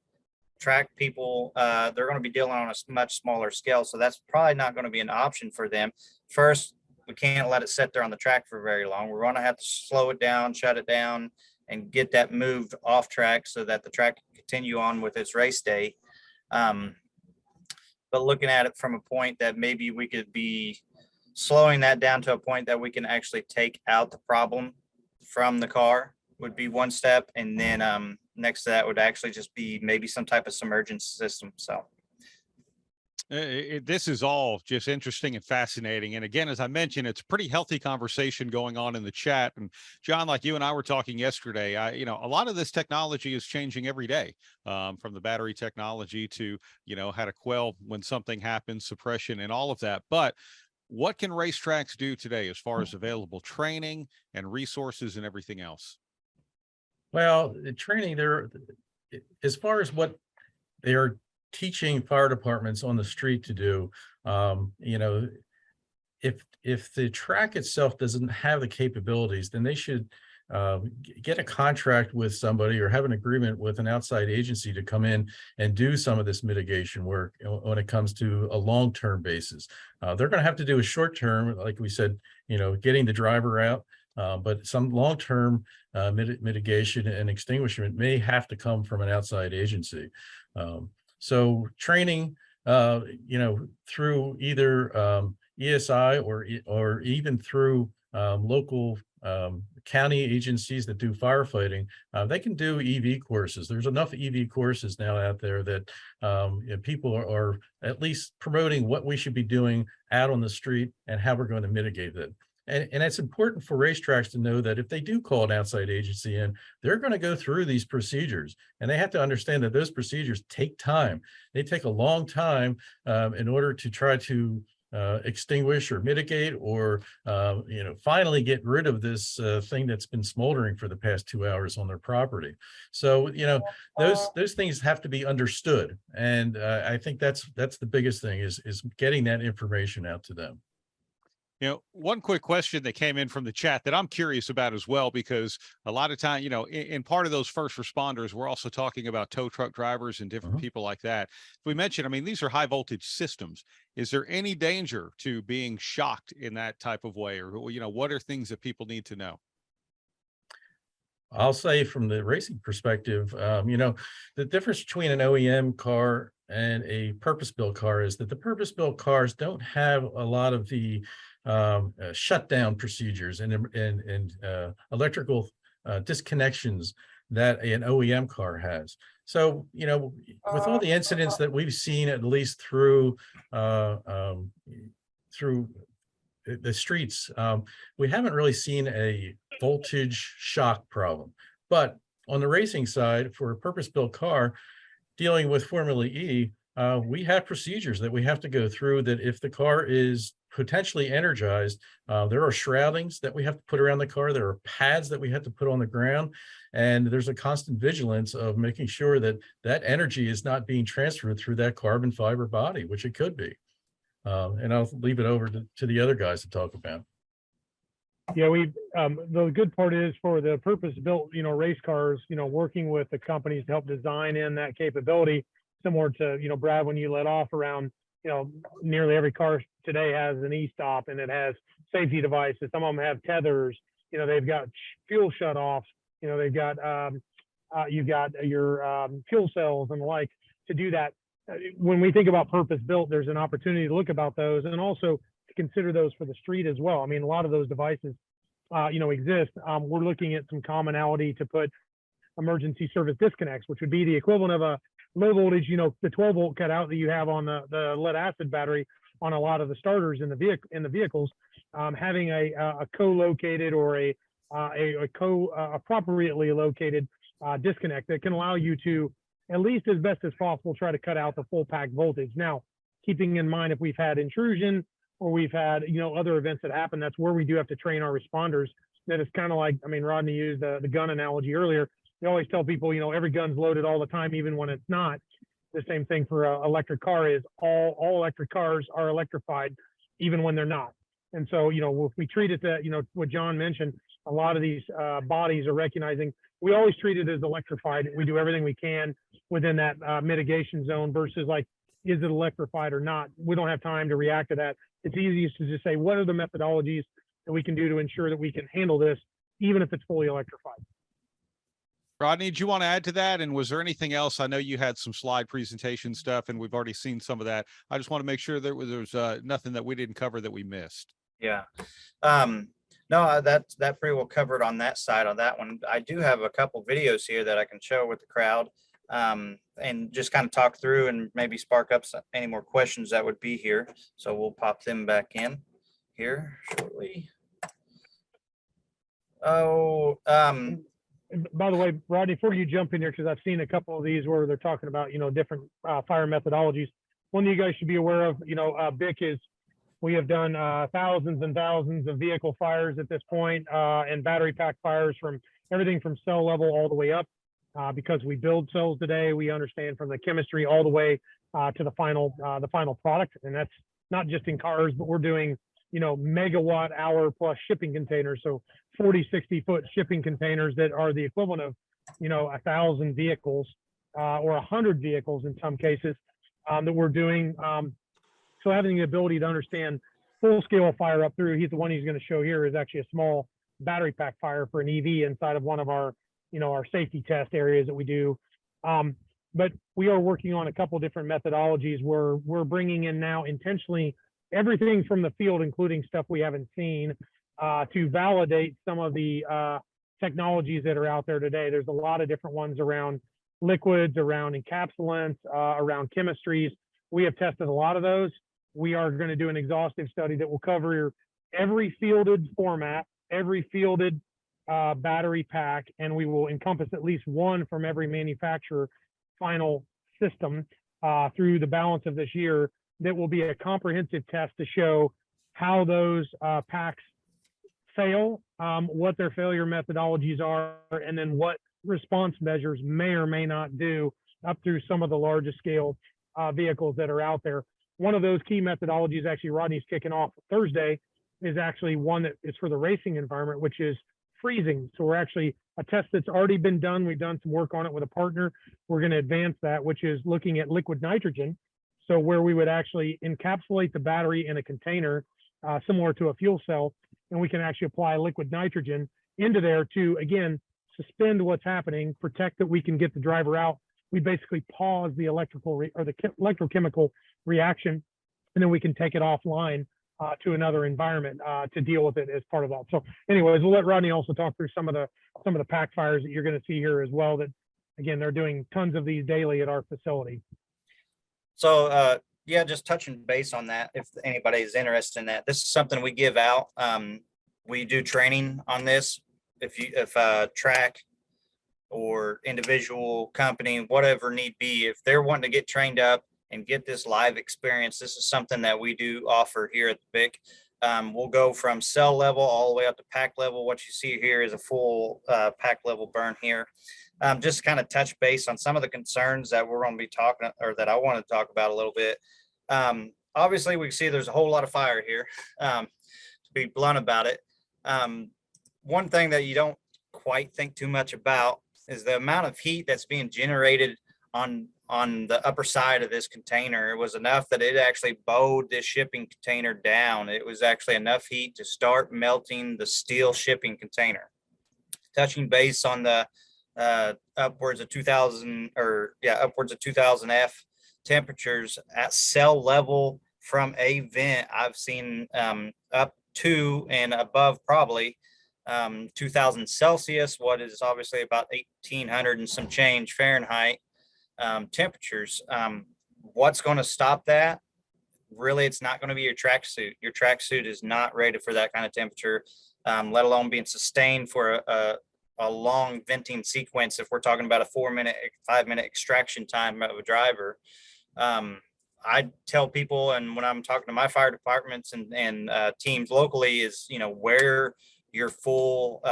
track people, they're going to be dealing on a much smaller scale. So that's probably not going to be an option for them. First, we can't let it sit there on the track for very long. We're going to have to slow it down, shut it down, and get that moved off track so that the track can continue on with its race day. But looking at it from a point that maybe we could be slowing that down to a point that we can actually take out the problem from the car would be one step. And then next to that would actually just be maybe some type of submergence system. So this is all just interesting and fascinating. And again, as I mentioned, it's a pretty healthy conversation going on in the chat. And John, like you and I were talking yesterday, a lot of this technology is changing every day, from the battery technology to, how to quell when something happens, suppression and all of that. But what can racetracks do today as far as available training and resources and everything else? Well, the training there, as far as what they are teaching fire departments on the street to do, if the track itself doesn't have the capabilities, then they should get a contract with somebody or have an agreement with an outside agency to come in and do some of this mitigation work when it comes to a long-term basis. They're going to have to do a short-term, like we said, getting the driver out, but some long-term mitigation and extinguishment may have to come from an outside agency. So training, through either ESI or even through local county agencies that do firefighting, they can do EV courses. There's enough EV courses now out there that people are at least promoting what we should be doing out on the street and how we're going to mitigate it. And it's important for racetracks to know that if they do call an outside agency in, they're going to go through these procedures, and they have to understand that those procedures take time. They take a long time in order to try to extinguish or mitigate or finally get rid of this thing that's been smoldering for the past 2 hours on their property. So those things have to be understood, and I think that's the biggest thing is getting that information out to them. One quick question that came in from the chat that I'm curious about as well, because a lot of time, in part of those first responders, we're also talking about tow truck drivers and different people like that. We mentioned, these are high voltage systems. Is there any danger to being shocked in that type of way? Or, what are things that people need to know? I'll say from the racing perspective, the difference between an OEM car and a purpose-built car is that the purpose-built cars don't have a lot of the shutdown procedures and electrical disconnections that an OEM car has. So, with all the incidents that we've seen, at least through the streets, we haven't really seen a voltage shock problem. But on the racing side, for a purpose-built car dealing with Formula E, we have procedures that we have to go through that if the car is potentially energized, there are shroudings that we have to put around the car. There are pads that we have to put on the ground. And there's a constant vigilance of making sure that that energy is not being transferred through that carbon fiber body, which it could be. And I'll leave it over to the other guys to talk about. Yeah, the good part is for the purpose-built, race cars, working with the companies to help design in that capability, similar to, Brad, when you let off around, nearly every car today has an e-stop and it has safety devices. Some of them have tethers, they've got fuel shutoffs, they've got, you've got your fuel cells and the like to do that. When we think about purpose-built, there's an opportunity to look about those and also to consider those for the street as well. I mean, a lot of those devices, exist. We're looking at some commonality to put emergency service disconnects, which would be the equivalent of a low voltage, the 12 volt cutout that you have on the lead acid battery on a lot of the starters in the vehicles, having a co-located or a appropriately located disconnect that can allow you to, at least as best as possible, try to cut out the full pack voltage. Now, keeping in mind if we've had intrusion or we've had, other events that happen, that's where we do have to train our responders. That it's kind of like, Rodney used the gun analogy earlier. We always tell people, every gun's loaded all the time, even when it's not. The same thing for an electric car is all electric cars are electrified, even when they're not. And so, if we treat it that, what John mentioned, a lot of these bodies are recognizing we always treat it as electrified. We do everything we can within that mitigation zone versus like, is it electrified or not? We don't have time to react to that. It's easiest to just say, what are the methodologies that we can do to ensure that we can handle this, even if it's fully electrified? Rodney, do you want to add to that? And was there anything else? I know you had some slide presentation stuff and we've already seen some of that. I just want to make sure there was nothing that we didn't cover that we missed. Yeah. No, that pretty well covered on that side on that one. I do have a couple videos here that I can show with the crowd and just kind of talk through and maybe spark up any more questions that would be here. So we'll pop them back in here shortly. By the way, Rodney, before you jump in here, because I've seen a couple of these where they're talking about, different fire methodologies. One that you guys should be aware of, BIC is, we have done thousands and thousands of vehicle fires at this point, and battery pack fires from everything from cell level all the way up. Because we build cells today, we understand from the chemistry all the way to the final product, and that's not just in cars, but we're doing megawatt hour plus shipping containers, so 40, 60 foot shipping containers that are the equivalent of 1,000 vehicles or 100 vehicles in some cases that we're doing. So having the ability to understand full scale fire up through, he's going to show here is actually a small battery pack fire for an EV inside of one of our our safety test areas that we do. But we are working on a couple different methodologies where we're bringing in now intentionally everything from the field, including stuff we haven't seen, to validate some of the technologies that are out there today. There's a lot of different ones around liquids, around encapsulants, around chemistries. We have tested a lot of those. We are going to do an exhaustive study that will cover every fielded format, every fielded battery pack, and we will encompass at least one from every manufacturer final system through the balance of this year. That will be a comprehensive test to show how those packs fail, what their failure methodologies are, and then what response measures may or may not do up through some of the largest scale vehicles that are out there. One of those key methodologies, actually Rodney's kicking off Thursday, is actually one that is for the racing environment, which is freezing. So we're actually a test that's already been done. We've done some work on it with a partner. We're going to advance that, which is looking at liquid nitrogen. So where we would actually encapsulate the battery in a container similar to a fuel cell, and we can actually apply liquid nitrogen into there to, again, suspend what's happening, protect that we can get the driver out. We basically pause the electrochemical reaction, and then we can take it offline to another environment to deal with it as part of that. So anyways, we'll let Rodney also talk through some of the pack fires that you're going to see here as well. That again, they're doing tons of these daily at our facility. So yeah, just touching base on that, if anybody is interested in that, this is something we give out. We do training on this. If track or individual company, whatever need be, if they're wanting to get trained up and get this live experience, this is something that we do offer here at the BIC. We'll go from cell level all the way up to pack level. What you see here is a full pack level burn here. Just kind of touch base on some of the concerns that we're going to be talking, or that I want to talk about a little bit. Obviously, we can see there's a whole lot of fire here, to be blunt about it. One thing that you don't quite think too much about is the amount of heat that's being generated on the upper side of this container. It was enough that it actually bowed this shipping container down. It was actually enough heat to start melting the steel shipping container. Touching base on the upwards of 2000 F temperatures at cell level from a vent, I've seen up to and above probably 2000 Celsius, what is obviously about 1800 and some change Fahrenheit temperatures. What's going to stop that? Really, it's not going to be your tracksuit. Your tracksuit is not rated for that kind of temperature, let alone being sustained for a long venting sequence. If we're talking about a 5-minute extraction time of a driver, I tell people, and when I'm talking to my fire departments and teams locally, is, wear your full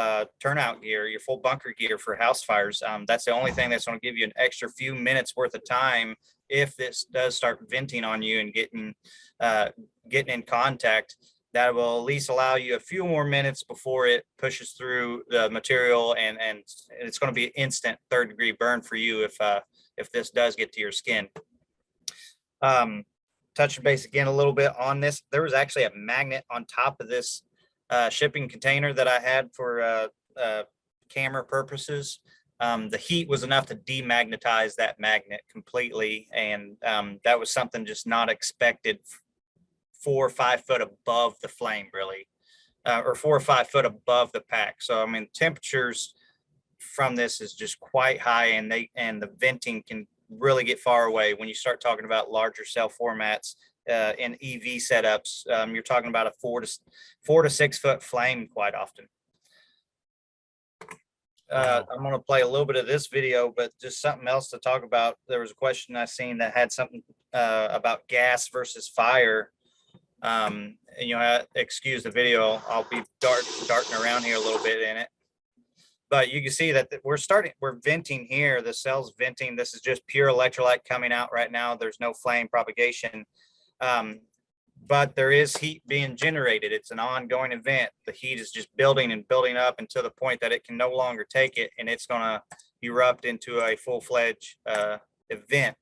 turnout gear, your full bunker gear for house fires. That's the only thing that's going to give you an extra few minutes worth of time if this does start venting on you and getting in contact. That will at least allow you a few more minutes before it pushes through the material, and it's going to be an instant 3rd-degree burn for you if this does get to your skin. Touching base again a little bit on this, there was actually a magnet on top of this shipping container that I had for camera purposes. The heat was enough to demagnetize that magnet completely, and that was something just not expected 4 or 5 foot above the flame, really, or 4 or 5 foot above the pack. So I mean, temperatures from this is just quite high, and the venting can really get far away when you start talking about larger cell formats. In EV setups, you're talking about a 4 to 6 foot flame quite often. I'm going to play a little bit of this video, but just something else to talk about. There was a question I seen that had something about gas versus fire. Excuse the video. I'll be darting around here a little bit in it. But you can see that we're venting here. The cell's venting. This is just pure electrolyte coming out right now. There's no flame propagation. But there is heat being generated. It's an ongoing event. The heat is just building and building up until the point that it can no longer take it, and it's going to erupt into a full-fledged event.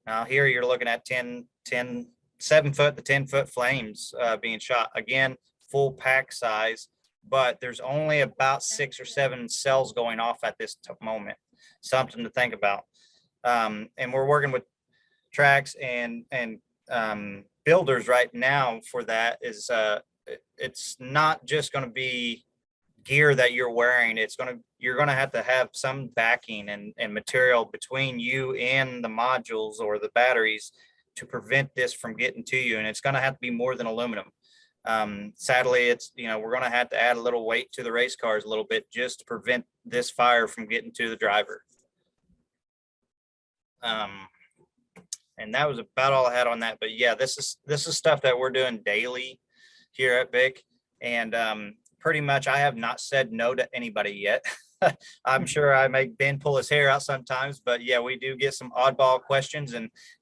Now here you're looking at 7 foot to 10 foot flames being shot. Again, full pack size, but there's only about 6 or 7 cells going off at this moment. Something to think about. And we're working with tracks and builders right now for that. Is it's not just going to be gear that you're wearing. You're going to have some backing and material between you and the modules or the batteries to prevent this from getting to you, and it's going to have to be more than aluminum. Sadly, we're going to have to add a little weight to the race cars a little bit just to prevent this fire from getting to the driver. And that was about all I had on that. But yeah, this is stuff that we're doing daily here at BIC, and pretty much I have not said no to anybody yet. I'm sure I make Ben pull his hair out sometimes, but yeah, we do get some oddball questions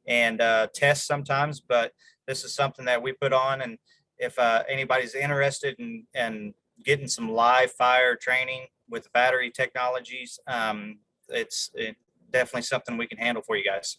and tests sometimes. But this is something that we put on, and if anybody's interested in getting some live fire training with battery technologies, it's definitely something we can handle for you guys.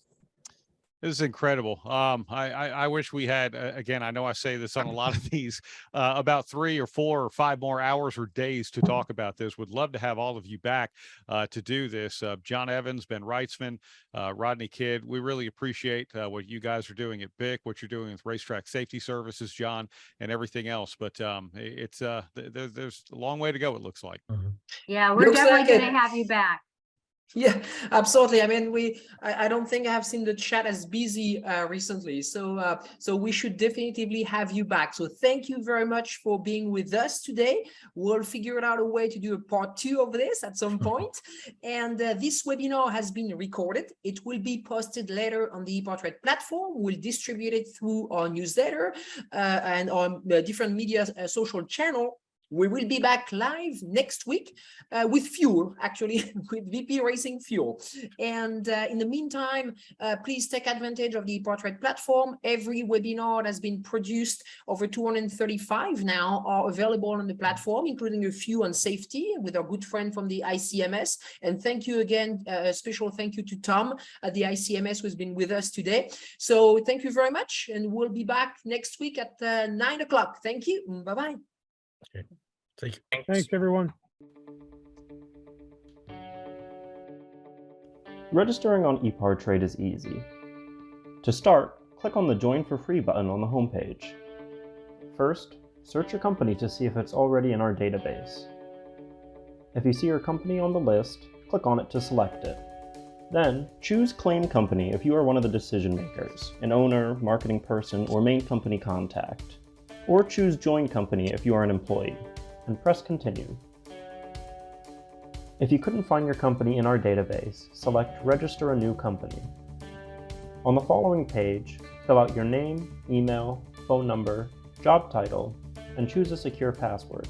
This is incredible. I wish we had, again, I know I say this on a lot of these, about 3 or 4 or 5 more hours or days to talk about this. Would love to have all of you back to do this. John Evans, Ben Reitzman, Rodney Kidd, we really appreciate what you guys are doing at BIC, what you're doing with Racetrack Safety Services, John, and everything else. But there's a long way to go, it looks like. Yeah, we're Looks definitely like going it. to have you back. Yeah, absolutely. I mean, I don't think I have seen the chat as busy recently. So we should definitively have you back. So thank you very much for being with us today. We'll figure out a way to do a part 2 of this at some point. And this webinar has been recorded. It will be posted later on the EPARTRADE platform. We'll distribute it through our newsletter and on different media social channel. We will be back live next week with fuel, actually, with VP Racing Fuel. And in the meantime, please take advantage of the EPARTRADE platform. Every webinar that has been produced, over 235 now, are available on the platform, including a few on safety with our good friend from the ICMS. And thank you again, a special thank you to Tom at the ICMS who's been with us today. So thank you very much. And we'll be back next week at 9 o'clock. Thank you. Bye-bye. Okay. Thank you. Thanks, everyone. Registering on EPARTRADE is easy. To start, click on the Join for Free button on the homepage. First, search your company to see if it's already in our database. If you see your company on the list, click on it to select it. Then, choose Claim Company if you are one of the decision makers, an owner, marketing person, or main company contact. Or choose Join Company if you are an employee, and press Continue. If you couldn't find your company in our database, select Register a New Company. On the following page, fill out your name, email, phone number, job title, and choose a secure password.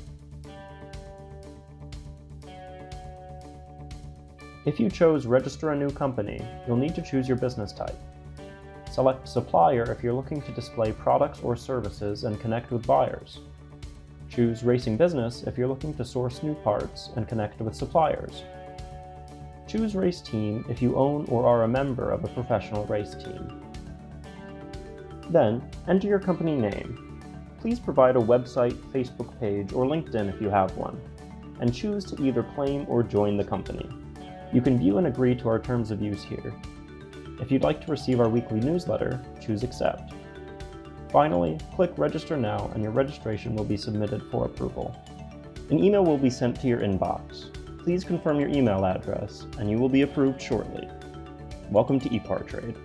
If you chose Register a New Company, you'll need to choose your business type. Select Supplier if you're looking to display products or services and connect with buyers. Choose Racing Business if you're looking to source new parts and connect with suppliers. Choose Race Team if you own or are a member of a professional race team. Then, enter your company name. Please provide a website, Facebook page, or LinkedIn if you have one, and choose to either claim or join the company. You can view and agree to our terms of use here. If you'd like to receive our weekly newsletter, choose Accept. Finally, click Register Now and your registration will be submitted for approval. An email will be sent to your inbox. Please confirm your email address and you will be approved shortly. Welcome to EPARTRADE.